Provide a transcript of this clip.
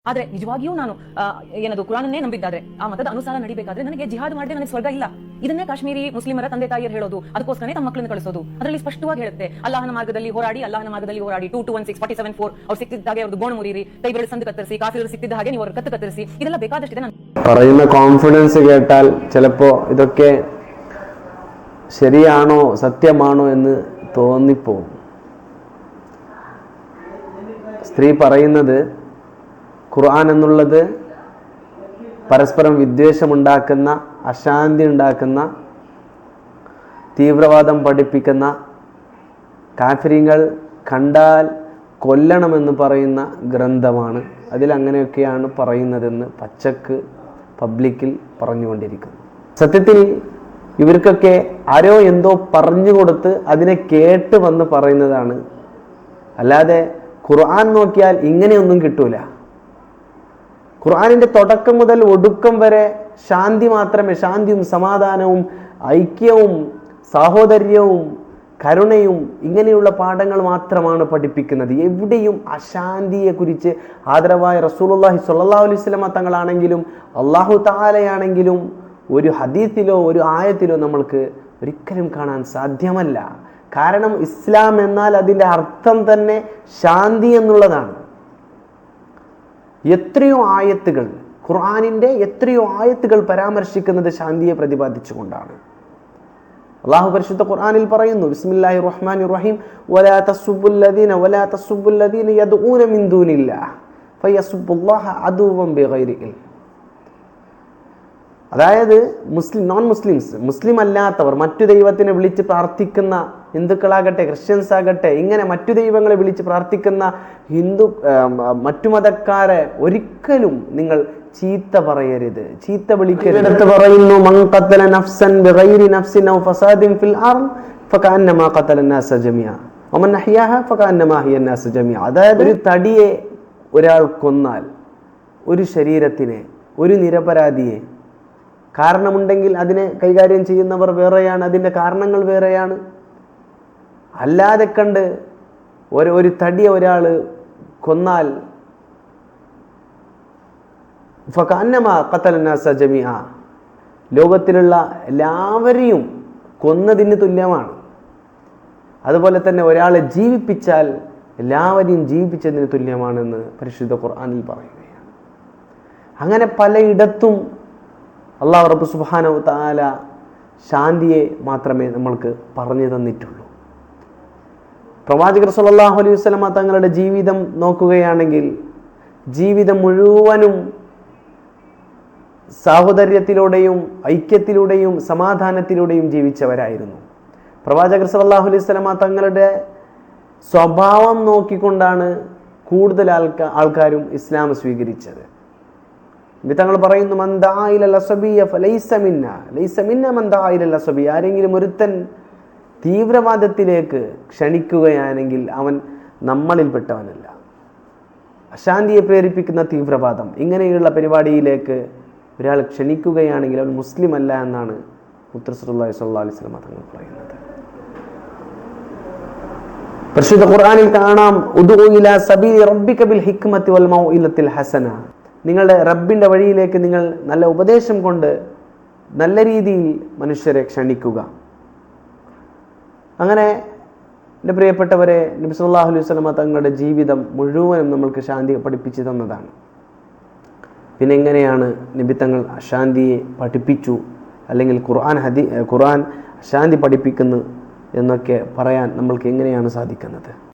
ಆದ್ರೆ ನಿಜವಾಗಿಯೂ ನಾನು ಏನದು ಕುರಾನನ್ನೇ ನಂಬಿದ್ದಾದ್ರೆ ಆ ಮತದ ಅನುಸಾರ ನಡಿಬೇಕಾದ್ರೆ ನನಗೆ ಜಿಹಾದ್ ಮಾಡಿದ್ರೆ ನನಗೆ ಸ್ವರ್ಗ ಇಲ್ಲ. ಇದನ್ನೇ ಕಾಶ್ಮೀರಿ ಮುಸ್ಲಿಮರ ತಂದೆ ತಾಯಿಯರು ಹೇಳೋದು, ಅದಕ್ಕೋಸ್ಕರನೇ ತಮ್ಮ ಮಕ್ಕಳನ್ನು ಕಳಿಸೋದು. ಅದರಲ್ಲಿ ಸ್ಪಷ್ಟವಾಗಿ ಹೇಳುತ್ತೆ, ಅಲ್ಲಾಹನ ಮಾರ್ಗದಲ್ಲಿ ಹೋರಾಡಿ 221647 ಅವ್ರು ಸಿಕ್ತಿದ್ದಾಗೆ ಅವ್ರದ್ದು ಗೋಣ ಮುರಿರಿ, ಕೈ ಬೆಳೆ ಸಂದು ಕತ್ತರಿಸಿ, ಕಾಫಿರು ಸಿಕ್ತಿದ್ದ ಹಾಗೆ ನೀವು ಅವ್ರ ಕತ್ತು ಕತ್ತರಿಸಿ, ಇದೆಲ್ಲ ಬೇಕಾದಷ್ಟಿದೆ. പറയുന്ന കോൺഫിഡൻസ് കേട്ടാൽ ചിലപ്പോ ഇതൊക്കെ ശരിയാണോ സത്യമാണോ എന്ന് തോന്നിപ്പോകും. സ്ത്രീ പറയുന്നത് ഖുർആൻ എന്നുള്ളത് പരസ്പരം വിദ്വേഷമുണ്ടാക്കുന്ന, അശാന്തി ഉണ്ടാക്കുന്ന, തീവ്രവാദം പഠിപ്പിക്കുന്ന, കാഫിര്യങ്ങൾ കണ്ടാൽ കൊല്ലണമെന്ന് പറയുന്ന ഗ്രന്ഥമാണ്. അതിലങ്ങനെയൊക്കെയാണ് പറയുന്നതെന്ന് പച്ചക്ക് പബ്ലിക്കിൽ പറഞ്ഞുകൊണ്ടിരിക്കുന്നു. സത്യത്തിൽ ഇവർക്കൊക്കെ ആരോ എന്തോ പറഞ്ഞു കൊടുത്ത് അതിനെ കേട്ട് വന്ന് പറയുന്നതാണ്. അല്ലാതെ ഖുർആൻ നോക്കിയാൽ ഇങ്ങനെയൊന്നും കിട്ടൂല. ഖുർആനിന്റെ തുടക്കം മുതൽ ഒടുക്കം വരെ ശാന്തി മാത്രമേ, ശാന്തിയും സമാധാനവും ഐക്യവും സാഹോദര്യവും കരുണയും ഇങ്ങനെയുള്ള പാഠങ്ങൾ മാത്രമാണ് പഠിപ്പിക്കുന്നത്. എവിടെയും അശാന്തിയെ കുറിച്ച് ആദരവായ റസൂലുള്ളാഹി സ്വല്ലല്ലാഹു അലൈഹി വസല്ലമ തങ്ങളാണെങ്കിലും അല്ലാഹു തആലയാണെങ്കിലും ഒരു ഹദീസിലോ ഒരു ആയത്തിലോ നമ്മൾക്ക് ഒരിക്കലും കാണാൻ സാധ്യമല്ല. കാരണം ഇസ്ലാം എന്നാൽ അതിൻ്റെ അർത്ഥം തന്നെ ശാന്തി എന്നുള്ളതാണ്. എത്രയോ ആയത്തുകൾ, ഖുർആനിൻ്റെ എത്രയോ ആയത്തുകൾ പരാമർശിക്കുന്നത് ശാന്തിയെ പ്രതിപാദിച്ചുകൊണ്ടാണ്. അല്ലാഹു പരിശുദ്ധ ഖുർആനിൽ പറയുന്നു, ബിസ്മില്ലാഹിർ റഹ്മാനിർ റഹീം, വലാ തസ്സുബ്ബുൽ ലദീന യദ്ഊന മിൻ ദൂനില്ലാഹ് ഫയസുബ്ബുല്ലാഹ അദുവൻ ബിഗൈരി ഇൽം. അതായത് നോൺ മുസ്ലിംസ്, മുസ്ലിം അല്ലാത്തവർ, മറ്റു ദൈവത്തിനെ വിളിച്ച് പ്രാർത്ഥിക്കുന്ന ഹിന്ദുക്കളാകട്ടെ ക്രിസ്ത്യൻസ് ആകട്ടെ, ഇങ്ങനെ മറ്റു ദൈവങ്ങളെ വിളിച്ച് പ്രാർത്ഥിക്കുന്ന മറ്റു മതക്കാരെ ഒരിക്കലും നിങ്ങൾ ചീത്ത പറയരുത്, ചീത്ത വിളിക്കരുത്. എടുത്ത് പറയുന്നു, മൻ ഖതല നഫ്സൻ ബിഗൈരി നഫ്സിൻ ഔ ഫസാദിൻ ഫിൽ അർദ് ഫകഅന്നമാ ഖതല الناس ജമിഅ വമൻ അഹ്യാഹ ഫകഅന്നമാ അഹ്യ الناس ജമിഅ. അതായത് ഒരു തടിയെ ഒരാൾ കൊന്നാൽ, ഒരു ശരീരത്തിനെ, ഒരു നിരപരാധിയെ, കാരണമുണ്ടെങ്കിൽ അതിനെ കൈകാര്യം ചെയ്യുന്നവർ വേറെയാണ്, അതിൻ്റെ കാരണങ്ങൾ വേറെയാണ്. അല്ലാതെ കണ്ട് ഒരു തടിയെ ഒരാൾ കൊന്നാൽ ഫകഅന്നമാ ഖതല الناس ജമിഅ, ലോകത്തിലുള്ള എല്ലാവരെയും കൊന്നതിന് തുല്യമാണ്. അതുപോലെ തന്നെ ഒരാളെ ജീവിപ്പിച്ചാൽ എല്ലാവരെയും ജീവിപ്പിച്ചതിന് തുല്യമാണെന്ന് പരിശുദ്ധ ഖുർആനിൽ പറയുകയാണ്. അങ്ങനെ പലയിടത്തും അല്ലാഹു റബ്ബ് സുബ്ഹാനഹു വ തആല ശാന്തിയെ മാത്രമേ നമ്മൾക്ക് പറഞ്ഞു തന്നിട്ടുള്ളൂ. പ്രവാചകർ സല്ലല്ലാഹു അലൈഹി വസല്ലമ തങ്ങളുടെ ജീവിതം നോക്കുകയാണെങ്കിൽ ജീവിതം മുഴുവനും സാഹോദര്യത്തിലൂടെയും ഐക്യത്തിലൂടെയും സമാധാനത്തിലൂടെയും ജീവിച്ചവരായിരുന്നു. പ്രവാചകർ സല്ലല്ലാഹു അലൈഹി വസല്ലമ തങ്ങളുടെ സ്വഭാവം നോക്കിക്കൊണ്ടാണ് കൂടുതൽ ആൾക്കാരും ഇസ്ലാം സ്വീകരിച്ചത്. തങ്ങൾ പറയുന്നു, മൻ ദഅ ഇലൽ അസ്ബിയ ഫലൈസ മിന്നാ ലൈസ മിന്നാ മൻ ദഅ ഇലൽ അസ്ബിയ. ആരെങ്കിലും ഒരുത്തൻ തീവ്രവാദത്തിലേക്ക് ക്ഷണിക്കുകയാണെങ്കിൽ അവൻ നമ്മളിൽപ്പെട്ടവനല്ല. അശാന്തിയെ പ്രേരിപ്പിക്കുന്ന തീവ്രവാദം, ഇങ്ങനെയുള്ള പരിപാടിയിലേക്ക് ഒരാൾ ക്ഷണിക്കുകയാണെങ്കിൽ അവൻ മുസ്ലിം അല്ല എന്നാണ് മുത്ത് റസൂലുള്ളാഹി സ്വല്ലല്ലാഹു അലൈഹി വസല്ലം തങ്ങൾ പറയുന്നത്. പരിശുദ്ധ ഖുർആനിൽ കാണാം, ഉദ്ഉ ഇലാ സബീലി റബ്ബിക ബിൽ ഹിക്മത്തി വൽ മൗഇലത്തിൽ ഹസന. നിങ്ങളുടെ റബ്ബിൻ്റെ വഴിയിലേക്ക് നിങ്ങൾ നല്ല ഉപദേശം കൊണ്ട് നല്ല രീതിയിൽ മനുഷ്യരെ ക്ഷണിക്കുക. അങ്ങനെ എൻ്റെ പ്രിയപ്പെട്ടവരെ, നബി സല്ലല്ലാഹു അലൈഹി വസല്ലം തങ്ങളുടെ ജീവിതം മുഴുവനും നമ്മൾക്ക് ശാന്തി പഠിപ്പിച്ചു തന്നതാണ്. പിന്നെ എങ്ങനെയാണ് നബി തങ്ങൾ അശാന്തിയെ പഠിപ്പിച്ചു, അല്ലെങ്കിൽ ഖുർആൻ ശാന്തി പഠിപ്പിക്കുന്നു എന്നൊക്കെ പറയാൻ നമ്മൾക്ക് എങ്ങനെയാണ് സാധിക്കുന്നത്?